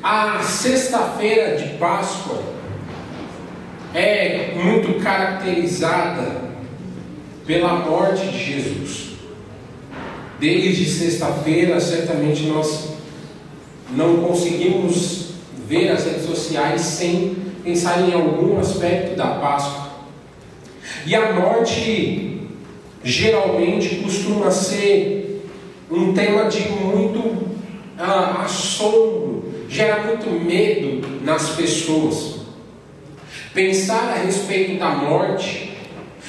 A sexta-feira de Páscoa é muito caracterizada pela morte de Jesus. Desde sexta-feira, certamente nós não conseguimos ver as redes sociais sem pensar em algum aspecto da Páscoa. E a morte geralmente costuma ser um tema de muito assombro, gera muito medo nas pessoas. Pensar a respeito da morte,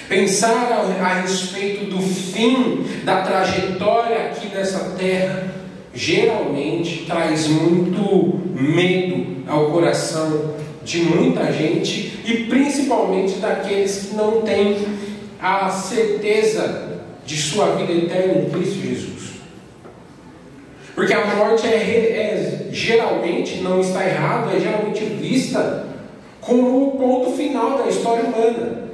pensar a respeito do fim da trajetória aqui nessa terra, geralmente traz muito medo ao coração de muita gente, e principalmente daqueles que não têm a certeza de sua vida eterna em Cristo Jesus. Porque a morte geralmente, não está errado, é geralmente vista como o ponto final da história humana,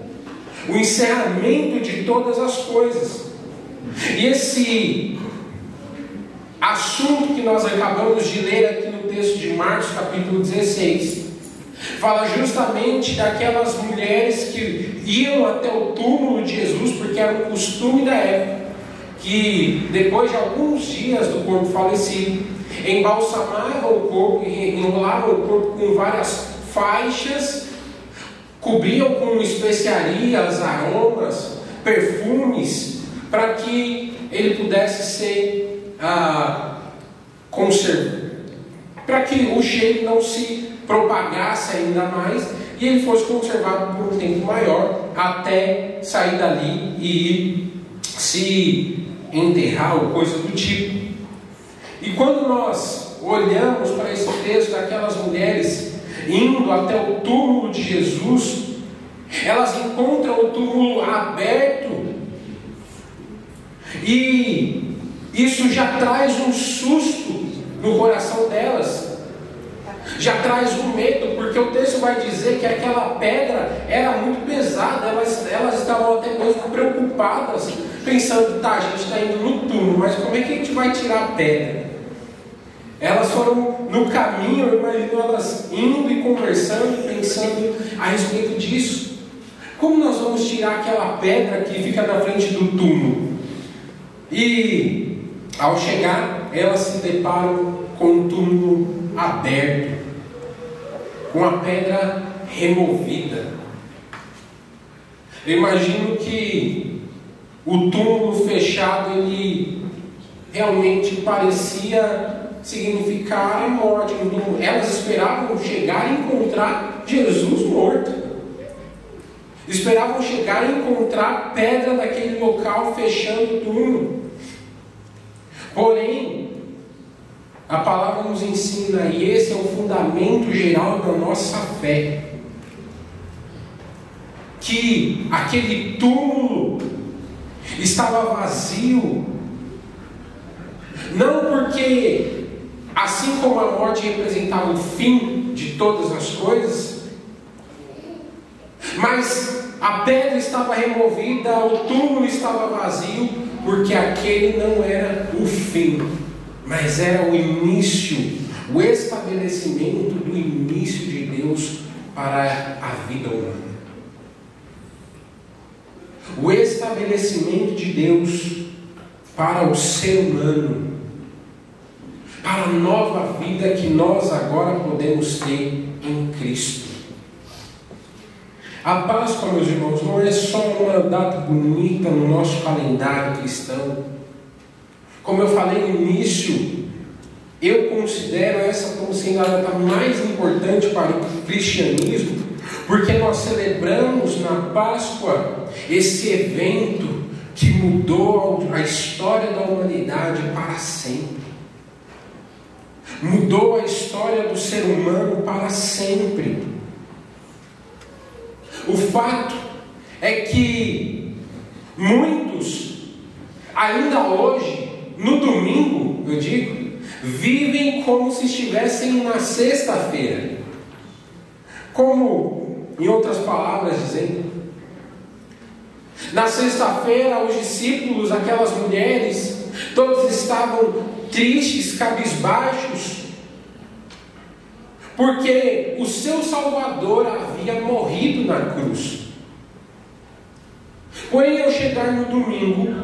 o encerramento de todas as coisas. E esse assunto que nós acabamos de ler aqui no texto de Marcos, capítulo 16, fala justamente daquelas mulheres que iam até o túmulo de Jesus, porque era um costume da época, que depois de alguns dias do corpo falecido, embalsamavam o corpo, enrolavam o corpo com várias faixas, cobriam com especiarias, aromas, perfumes, para que ele pudesse ser conservado, para que o cheiro não se propagasse ainda mais e ele fosse conservado por um tempo maior, até sair dali e se enterrar ou coisa do tipo. E quando nós olhamos para esse texto daquelas mulheres indo até o túmulo de Jesus, elas encontram o túmulo aberto, e isso já traz um susto no coração delas, já traz um medo, porque o texto vai dizer que aquela pedra era muito pesada. Elas estavam até mesmo preocupadas, pensando: tá, a gente está indo no túmulo, mas como é que a gente vai tirar a pedra? Elas foram no caminho, eu imagino elas indo e conversando, pensando a respeito disso. Como nós vamos tirar aquela pedra que fica na frente do túmulo? E ao chegar, elas se deparam com um túmulo aberto, com a pedra removida. Eu imagino que o túmulo fechado, ele realmente parecia significar a morte. Elas esperavam chegar e encontrar Jesus morto, esperavam chegar e encontrar pedra naquele local fechando o túmulo. Porém, a palavra nos ensina, e esse é o fundamento geral da nossa fé, que aquele túmulo estava vazio, não porque, assim como a morte representava o fim de todas as coisas, mas a pedra estava removida, o túmulo estava vazio, porque aquele não era o fim, mas era o início, o estabelecimento do início de Deus para a vida humana. O estabelecimento de Deus para o ser humano, para a nova vida que nós agora podemos ter em Cristo. A Páscoa, meus irmãos, não é só uma data bonita no nosso calendário cristão. Como eu falei no início, eu considero essa como sendo a data mais importante para o cristianismo, porque nós celebramos na Páscoa esse evento que mudou a história da humanidade para sempre. Mudou a história do ser humano para sempre. O fato é que muitos, ainda hoje, no domingo, eu digo, vivem como se estivessem na sexta-feira. Como, em outras palavras dizendo, na sexta-feira os discípulos, aquelas mulheres, todos estavam tristes, cabisbaixos, porque o seu Salvador havia morrido na cruz. Porém, ao chegar no domingo,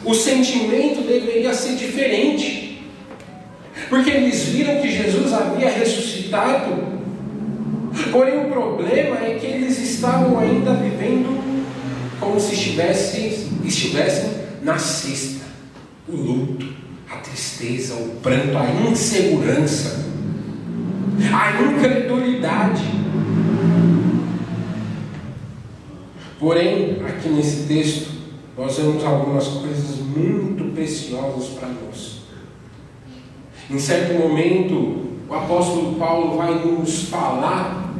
o sentimento deveria ser diferente, porque eles viram que Jesus havia ressuscitado. Porém, o problema é que eles estavam ainda vivendo como se estivessem na sexta. O luto, a tristeza, o pranto, a insegurança, a incredulidade. Porém, aqui nesse texto, nós vemos algumas coisas muito preciosas para nós. Em certo momento, o apóstolo Paulo vai nos falar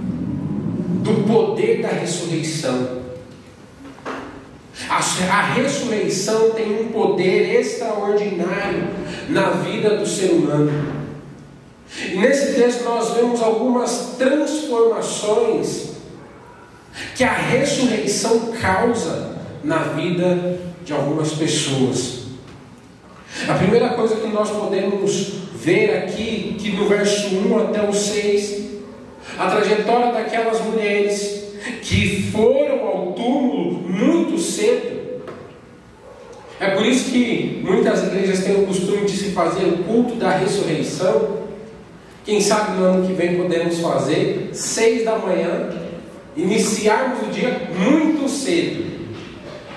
do poder da ressurreição. A ressurreição tem um poder extraordinário na vida do ser humano. E nesse texto nós vemos algumas transformações que a ressurreição causa na vida de algumas pessoas. A primeira coisa que nós podemos ver aqui, que no verso 1 até o 6, a trajetória daquelas mulheres que foram ao túmulo muito cedo. É por isso que muitas igrejas têm o costume de se fazer o culto da ressurreição. Quem sabe no ano que vem podemos fazer 6 da manhã, iniciarmos o dia muito cedo.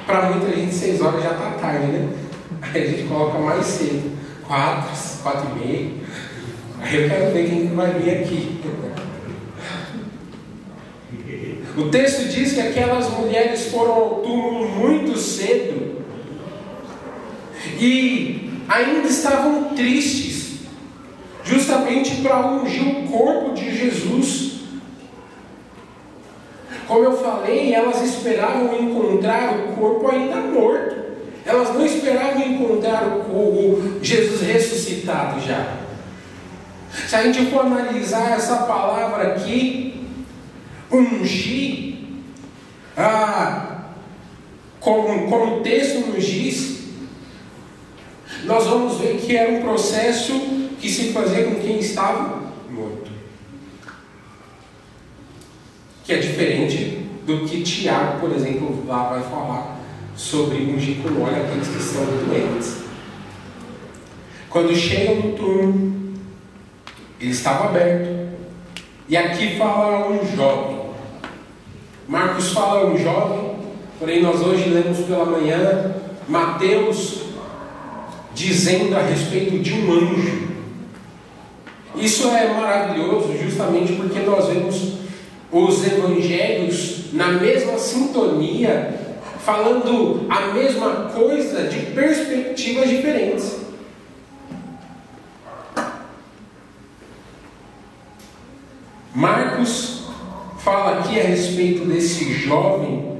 Para muita gente 6 horas já está tarde, né? Aí a gente coloca mais cedo, 4 e meia. Aí eu quero ver quem vai vir aqui. O texto diz que aquelas mulheres foram ao túmulo muito cedo e ainda estavam tristes, justamente para ungir o corpo de Jesus. Como eu falei, elas esperavam encontrar o corpo ainda morto. Elas não esperavam encontrar o Jesus ressuscitado já. Se a gente for analisar essa palavra aqui, ungir, como o texto nos diz, nós vamos ver que era um processo que se fazia com quem estava morto, que é diferente do que Tiago, por exemplo, lá vai falar sobre ungir com óleo aqueles que estão doentes. Quando chegam no túmulo, ele estava aberto, e aqui fala um jovem. Marcos fala um jovem, porém nós hoje lemos pela manhã Mateus dizendo a respeito de um anjo. Isso é maravilhoso, justamente porque nós vemos os evangelhos na mesma sintonia, falando a mesma coisa de perspectivas diferentes. Marcos fala aqui a respeito desse jovem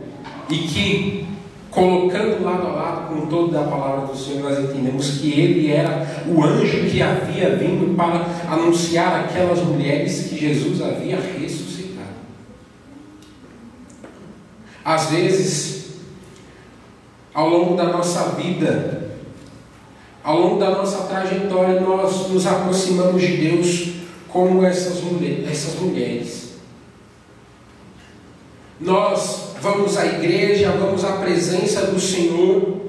e que, colocando lado a lado com toda a palavra do Senhor, nós entendemos que ele era o anjo que havia vindo para anunciar àquelas mulheres que Jesus havia ressuscitado. Às vezes, ao longo da nossa vida, ao longo da nossa trajetória, nós nos aproximamos de Deus como essas mulheres. Nós vamos à igreja, vamos à presença do Senhor,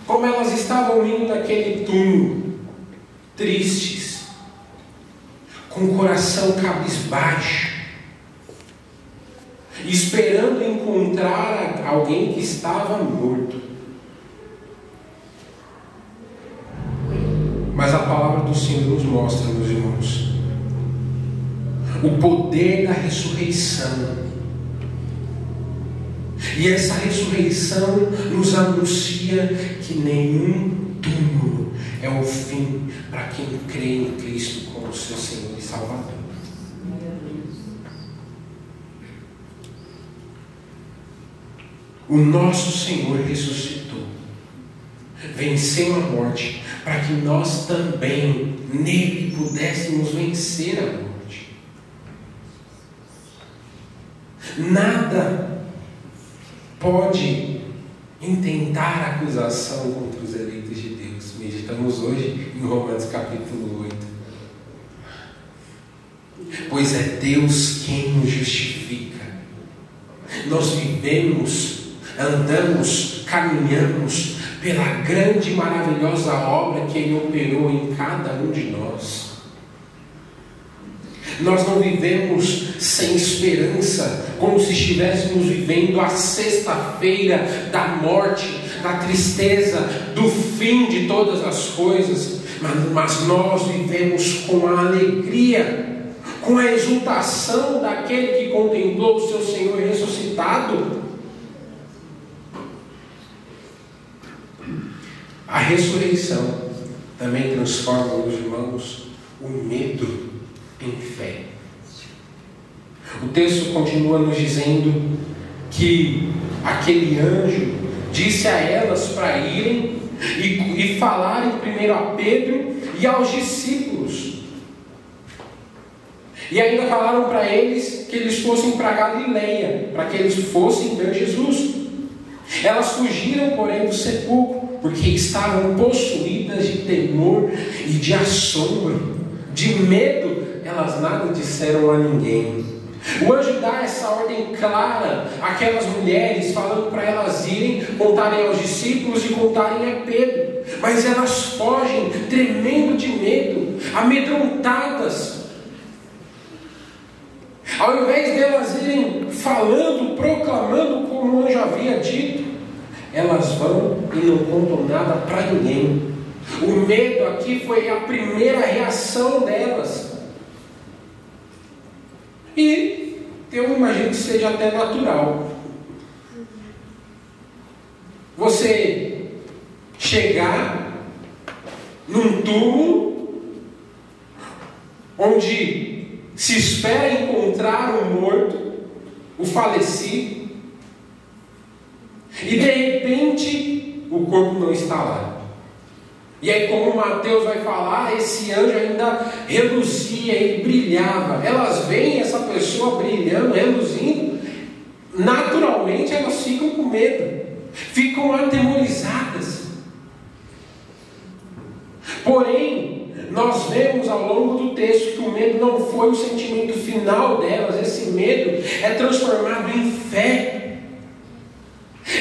como elas estavam indo naquele túmulo, tristes, com o coração cabisbaixo, esperando encontrar alguém que estava morto. Mas a palavra do Senhor nos mostra, meus irmãos, o poder da ressurreição. E essa ressurreição nos anuncia que nenhum túmulo é o fim para quem crê em Cristo como seu Senhor e Salvador. O nosso Senhor ressuscitou, venceu a morte, para que nós também nele pudéssemos vencer a morte. Nada pode intentar acusação contra os eleitos de Deus. Meditamos hoje em Romanos capítulo 8. pois é Deus quem nos justifica. Nós vivemos, andamos, caminhamos pela grande e maravilhosa obra que Ele operou em cada um de nós. Nós não vivemos sem esperança, como se estivéssemos vivendo a sexta-feira da morte, da tristeza, do fim de todas as coisas, mas nós vivemos com a alegria, com a exultação daquele que contemplou o seu Senhor ressuscitado. A ressurreição também transforma, meus irmãos, o medo em fé. O texto continua nos dizendo que aquele anjo disse a elas para irem e falarem primeiro a Pedro e aos discípulos. E ainda falaram para eles que eles fossem para Galileia, para que eles fossem ver Jesus. Elas fugiram, porém, do sepulcro, porque estavam possuídas de temor e de assombro, de medo. Elas nada disseram a ninguém. O anjo dá essa ordem clara àquelas mulheres, falando para elas irem, contarem aos discípulos e contarem a Pedro. Mas elas fogem, tremendo de medo, amedrontadas. Ao invés delas irem falando, proclamando como o anjo havia dito, elas vão e não contam nada para ninguém. O medo aqui foi a primeira reação delas. E eu imagino que seja até natural. Você chegar num túmulo onde se espera encontrar o morto, o falecido, e de repente o corpo não está lá. E aí, como Mateus vai falar, esse anjo ainda reluzia, ele brilhava. Elas veem essa pessoa brilhando, reluzindo, naturalmente elas ficam com medo, ficam atemorizadas. Porém, nós vemos ao longo do texto que o medo não foi o sentimento final delas. Esse medo é transformado em fé.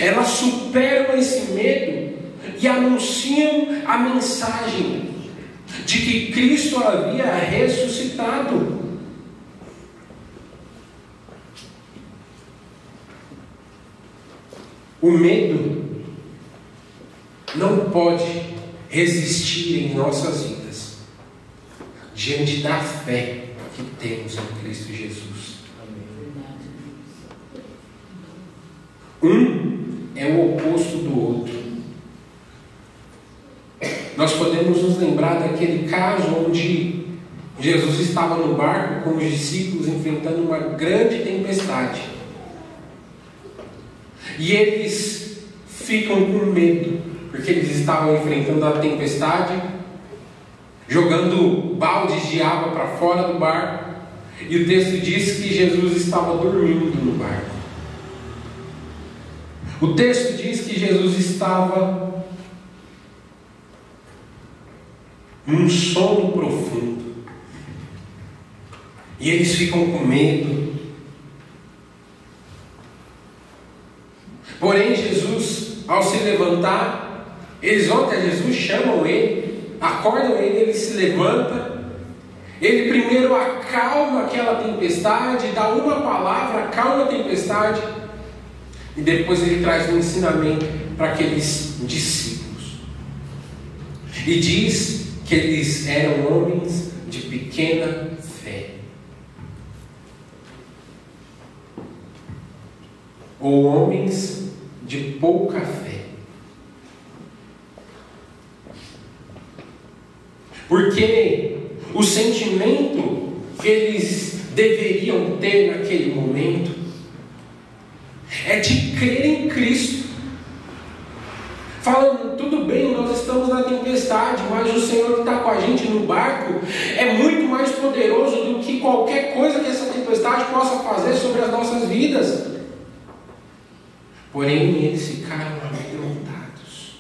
Elas superam esse medo e anunciam a mensagem de que Cristo havia ressuscitado. O medo não pode resistir em nossas vidas diante da fé que temos em Cristo Jesus. Um é o oposto do outro. Nós podemos nos lembrar daquele caso onde Jesus estava no barco com os discípulos enfrentando uma grande tempestade. E eles ficam com medo, porque eles estavam enfrentando a tempestade, jogando baldes de água para fora do barco. E o texto diz que Jesus estava dormindo no barco. O texto diz que Jesus estava num sono profundo. E eles ficam com medo. Porém, Jesus, ao se levantar, eles vão até Jesus, chamam ele, acordam ele, ele se levanta. Ele primeiro acalma aquela tempestade, dá uma palavra, acalma a tempestade. E depois ele traz um ensinamento para aqueles discípulos. E diz que eles eram homens de pequena fé. Ou homens de pouca fé. Porque o sentimento que eles deveriam ter naquele momento é de crer em Cristo. Falando, tudo bem, nós estamos na tempestade, mas o Senhor que está com a gente no barco é muito mais poderoso do que qualquer coisa que essa tempestade possa fazer sobre as nossas vidas. Porém, eles ficaram amedrontados.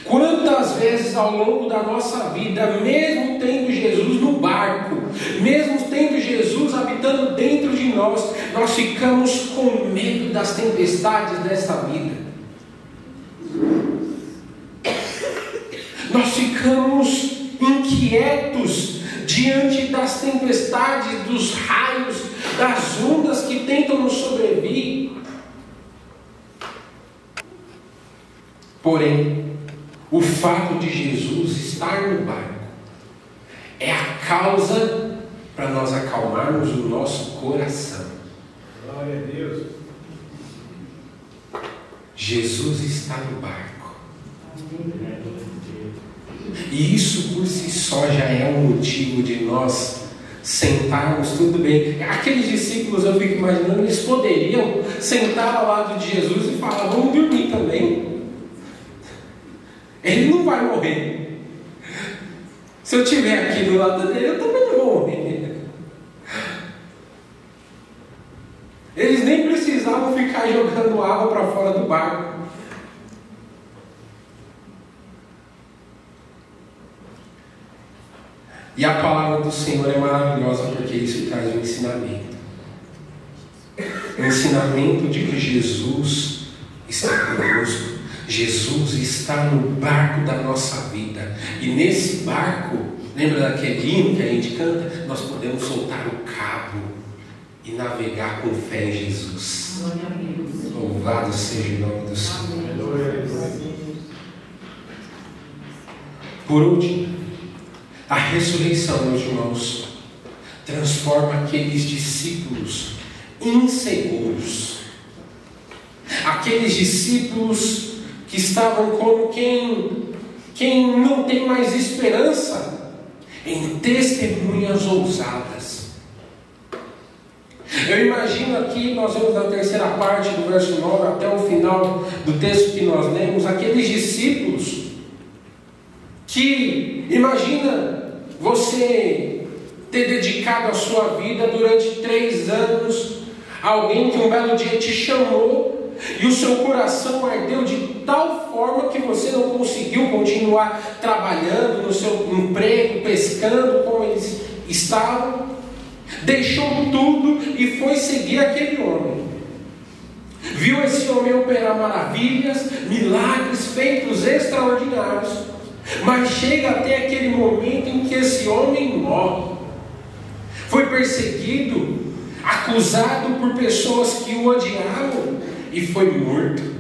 Quantas vezes ao longo da nossa vida, mesmo tendo Jesus no barco, mesmo tendo Jesus habitando dentro de nós, nós ficamos com medo das tempestades desta vida. Nós ficamos inquietos diante das tempestades, dos raios, das ondas que tentam nos sobrevir. Porém, o fato de Jesus estar no barco é a causa para nós acalmarmos o nosso coração. Glória a Deus. Jesus está no barco. E isso por si só já é um motivo de nós sentarmos, tudo bem. Aqueles discípulos, eu fico imaginando, eles poderiam sentar ao lado de Jesus e falar: vamos dormir também. Ele não vai morrer. Se eu estiver aqui do lado dele, eu também não vou morrer. Eles nem precisavam ficar jogando água para fora do barco. E a palavra do Senhor é maravilhosa, porque isso traz um ensinamento. Um ensinamento de que Jesus está conosco. Jesus está no barco da nossa vida. E nesse barco, lembra daquele hino que a gente canta? Nós podemos soltar o cabo e navegar com fé em Jesus. Louvado seja o nome do Senhor. Por último, a ressurreição, meus irmãos, transforma aqueles discípulos inseguros, aqueles discípulos que estavam como quem não tem mais esperança, em testemunhas ousadas. Eu imagino aqui, nós vemos na terceira parte do verso 9 até o final do texto que nós lemos, aqueles discípulos que, imagina você ter dedicado a sua vida durante 3 anos a alguém que um belo dia te chamou e o seu coração ardeu de tal forma que você não conseguiu continuar trabalhando no seu emprego, pescando como eles estavam, deixou tudo e foi seguir aquele homem. Viu esse homem operar maravilhas, milagres, feitos extraordinários, mas chega até aquele momento em que esse homem morre. Foi perseguido, acusado por pessoas que o odiavam e foi morto.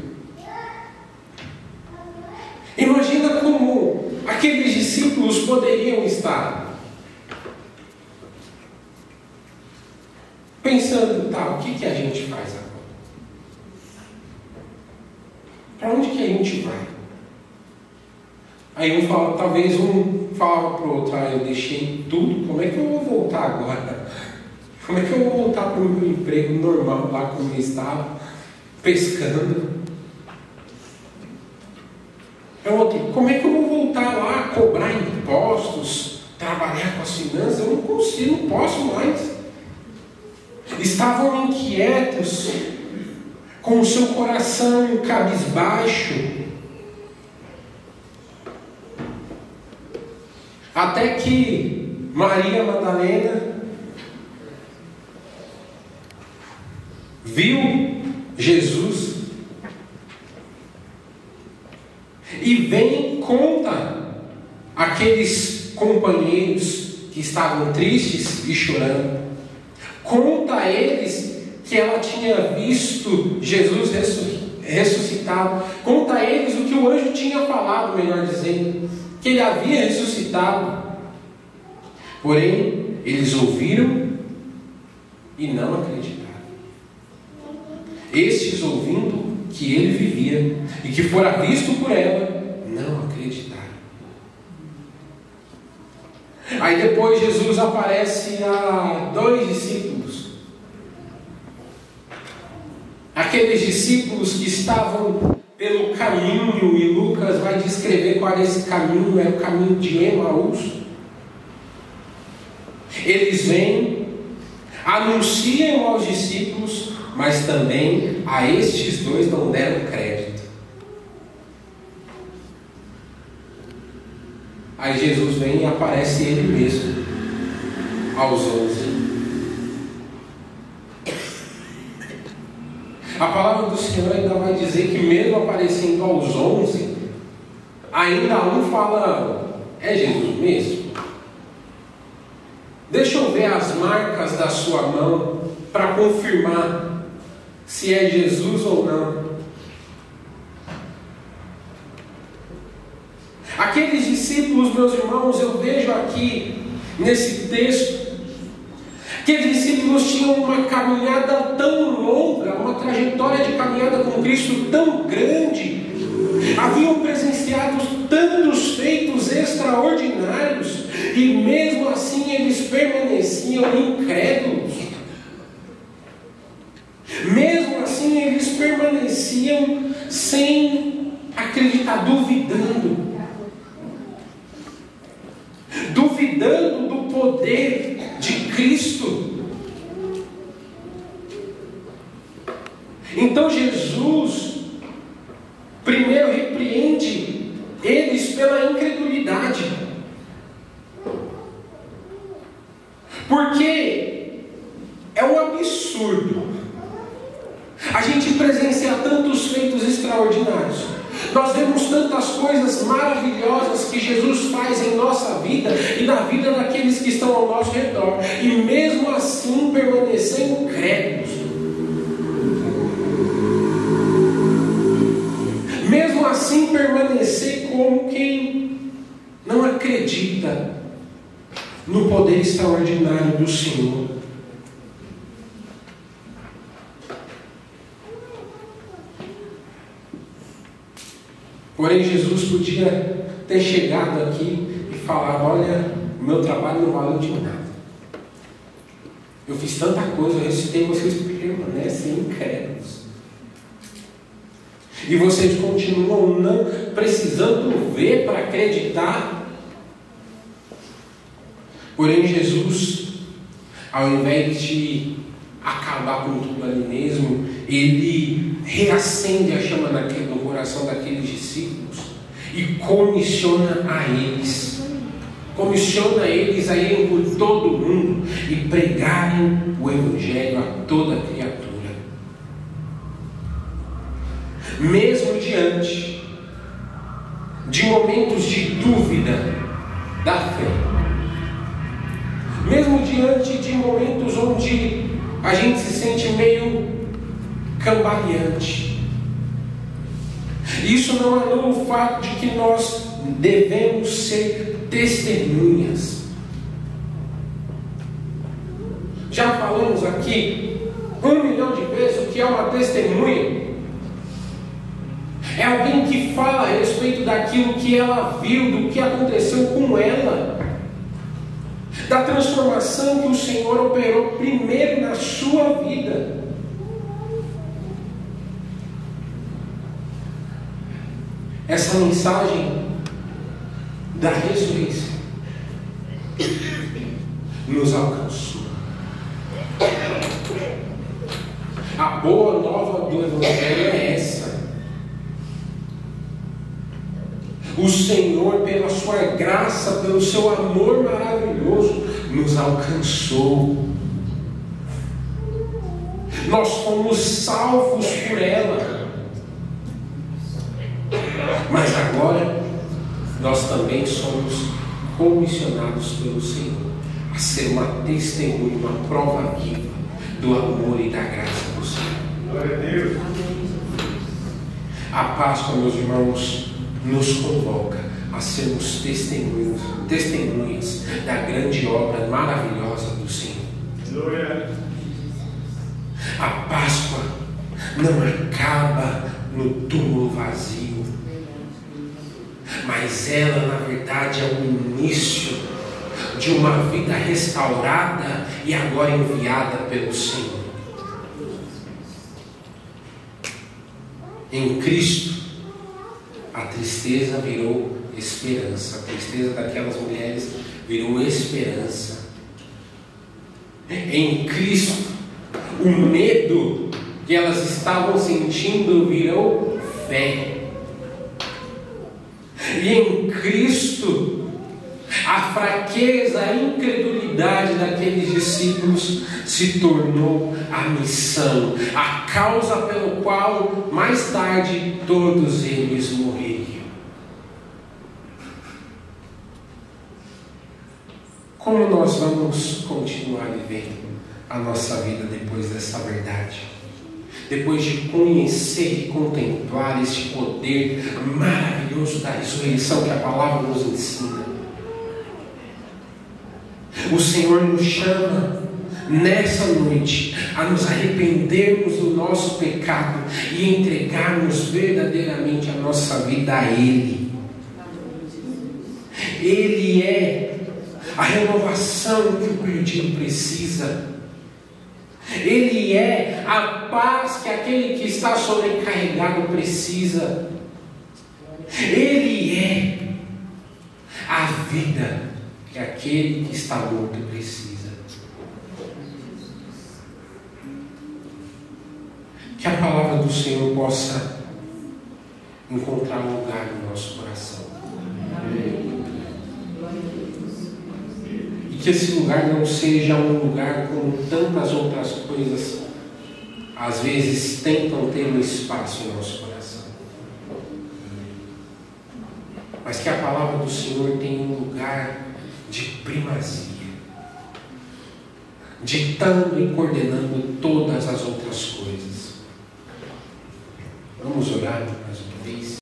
Imagina como aqueles discípulos poderiam estar pensando: tá, o que a gente faz agora? Para onde que a gente vai? Aí talvez um falava para o outro: eu deixei tudo, como é que eu vou voltar agora? Como é que eu vou voltar para o meu emprego normal lá como eu estava, pescando? Como é que eu vou voltar lá, cobrar impostos, trabalhar com as finanças? Eu não consigo, não posso mais. Estavam inquietos, com o seu coração cabisbaixo, até que Maria Madalena viu Jesus e vem e conta aqueles companheiros que estavam tristes e chorando, conta a eles que ela tinha visto Jesus ressuscitado, conta a eles o que o anjo tinha falado, melhor dizendo, que ele havia ressuscitado. Porém, eles ouviram e não acreditaram. Estes, ouvindo que ele vivia e que fora visto por ela, não acreditaram. Aí depois Jesus aparece a 2 discípulos. Aqueles discípulos que estavam pelo caminho, e Lucas vai descrever qual era esse caminho, era o caminho de Emaús. Eles vêm, anunciam aos discípulos, mas também a estes 2 não deram crédito. Aí Jesus vem e aparece ele mesmo aos 11. A palavra do Senhor ainda vai dizer que mesmo aparecendo aos 11, ainda um fala: é Jesus mesmo? Deixa eu ver as marcas da sua mão para confirmar se é Jesus ou não. Aqueles discípulos, meus irmãos, eu vejo aqui nesse texto, aqueles discípulos tinham uma caminhada tão longa, uma trajetória de caminhada com Cristo tão grande, haviam presenciado tantos feitos extraordinários, e mesmo assim eles permaneciam incrédulos. Mesmo assim eles permaneciam sem acreditar, duvidando do poder de Cristo. Então Jesus primeiro repreende eles pela incredulidade, porque é um absurdo a gente presenciar tantos feitos extraordinários. Nós vemos tantas coisas maravilhosas que Jesus faz em nossa vida e na vida daqueles que estão ao nosso redor, e mesmo assim permanecer incrédulos. Mesmo assim permanecer como quem não acredita no poder extraordinário do Senhor. Porém, Jesus podia ter chegado aqui e falado: olha, o meu trabalho não valeu de nada. Eu fiz tanta coisa, eu ressuscitei, vocês permanecem incrédulos. E vocês continuam não precisando ver para acreditar. Porém, Jesus, ao invés de acabar com tudo ali mesmo, ele reacende a chama no coração daqueles discípulos e comissiona eles a irem por todo o mundo e pregarem o Evangelho a toda criatura. Mesmo diante de momentos de dúvida da fé, mesmo diante de momentos onde a gente se sente meio cambaleante, isso não anula o fato de que nós devemos ser testemunhas. Já falamos aqui 1 milhão de vezes o que é uma testemunha. É alguém que fala a respeito daquilo que ela viu, do que aconteceu com ela, da transformação que o Senhor operou primeiro na sua vida. Essa mensagem da ressurreição nos alcançou. A boa nova do Evangelho é essa. O Senhor, pela sua graça, pelo seu amor maravilhoso, nos alcançou. Nós fomos salvos por ela. Mas agora, nós também somos comissionados pelo Senhor a ser uma testemunha, uma prova viva do amor e da graça do Senhor. Glória a Deus. A Páscoa, meus irmãos, nos convoca a sermos testemunhas da grande obra maravilhosa do Senhor. Glória. A Páscoa não acaba no túmulo vazio, mas ela, na verdade, é o início de uma vida restaurada e agora enviada pelo Senhor. Em Cristo, a tristeza virou esperança. A tristeza daquelas mulheres virou esperança. Em Cristo, o medo que elas estavam sentindo virou fé. E em Cristo, A fraqueza, a incredulidade daqueles discípulos se tornou a missão, a causa pelo qual mais tarde todos eles morreriam. Como nós vamos continuar vivendo a nossa vida depois dessa verdade? Depois de conhecer e contemplar este poder maravilhoso da ressurreição que a palavra nos ensina. O Senhor nos chama nessa noite a nos arrependermos do nosso pecado e entregarmos verdadeiramente a nossa vida a Ele. Ele é a renovação que o perdido precisa. Ele é a paz que aquele que está sobrecarregado precisa. Ele é a vida que aquele que está morto precisa. Que a palavra do Senhor possa encontrar um lugar no nosso coração. E que esse lugar não seja um lugar como tantas outras coisas às vezes tentam ter um espaço em nosso coração. Mas que a palavra do Senhor tenha um lugar de primazia, ditando e coordenando todas as outras coisas. Vamos orar mais uma vez.